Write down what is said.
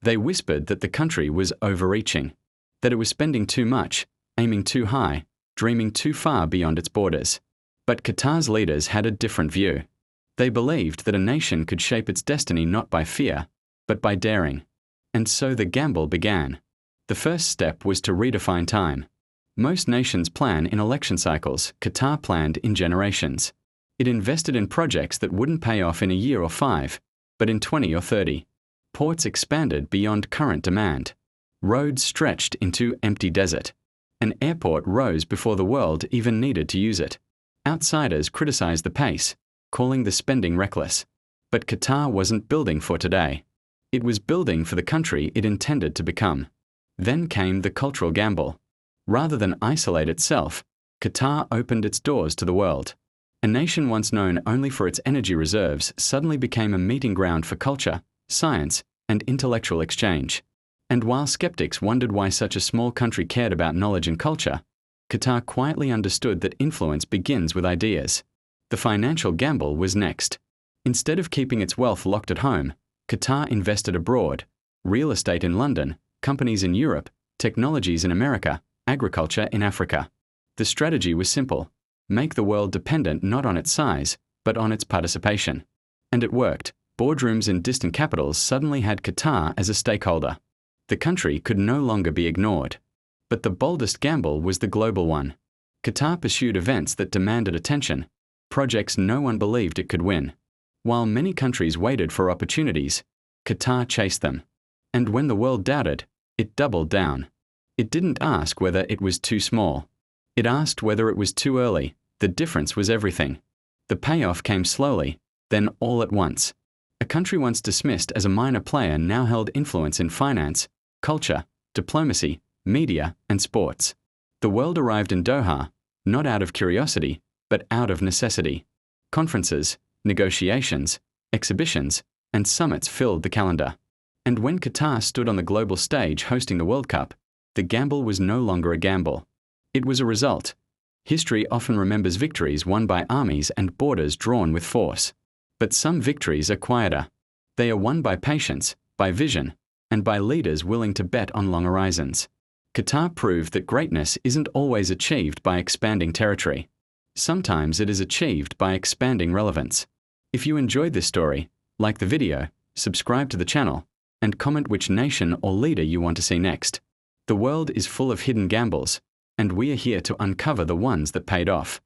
They whispered that the country was overreaching, that it was spending too much, aiming too high, dreaming too far beyond its borders. But Qatar's leaders had a different view. They believed that a nation could shape its destiny not by fear, but by daring. And so the gamble began. The first step was to redefine time. Most nations plan in election cycles. Qatar planned in generations. It invested in projects that wouldn't pay off in a year or 5, but in 20 or 30. Ports expanded beyond current demand. Roads stretched into empty desert. An airport rose before the world even needed to use it. Outsiders criticized the pace, calling the spending reckless. But Qatar wasn't building for today. It was building for the country it intended to become. Then came the cultural gamble. Rather than isolate itself, Qatar opened its doors to the world. A nation once known only for its energy reserves suddenly became a meeting ground for culture, science, and intellectual exchange. And while skeptics wondered why such a small country cared about knowledge and culture, Qatar quietly understood that influence begins with ideas. The financial gamble was next. Instead of keeping its wealth locked at home, Qatar invested abroad: real estate in London, companies in Europe, technologies in America, agriculture in Africa. The strategy was simple: make the world dependent not on its size, but on its participation. And it worked. Boardrooms in distant capitals suddenly had Qatar as a stakeholder. The country could no longer be ignored. But the boldest gamble was the global one. Qatar pursued events that demanded attention, projects no one believed it could win. While many countries waited for opportunities, Qatar chased them. And when the world doubted, it doubled down. It didn't ask whether it was too small. It asked whether it was too early. The difference was everything. The payoff came slowly, then all at once. A country once dismissed as a minor player now held influence in finance, culture, diplomacy, media, and sports. The world arrived in Doha, not out of curiosity, but out of necessity. Conferences, negotiations, exhibitions, and summits filled the calendar. And when Qatar stood on the global stage hosting the World Cup, the gamble was no longer a gamble. It was a result. History often remembers victories won by armies and borders drawn with force. But some victories are quieter. They are won by patience, by vision, and by leaders willing to bet on long horizons. Qatar proved that greatness isn't always achieved by expanding territory. Sometimes it is achieved by expanding relevance. If you enjoyed this story, like the video, subscribe to the channel, and comment which nation or leader you want to see next. The world is full of hidden gambles, and we are here to uncover the ones that paid off.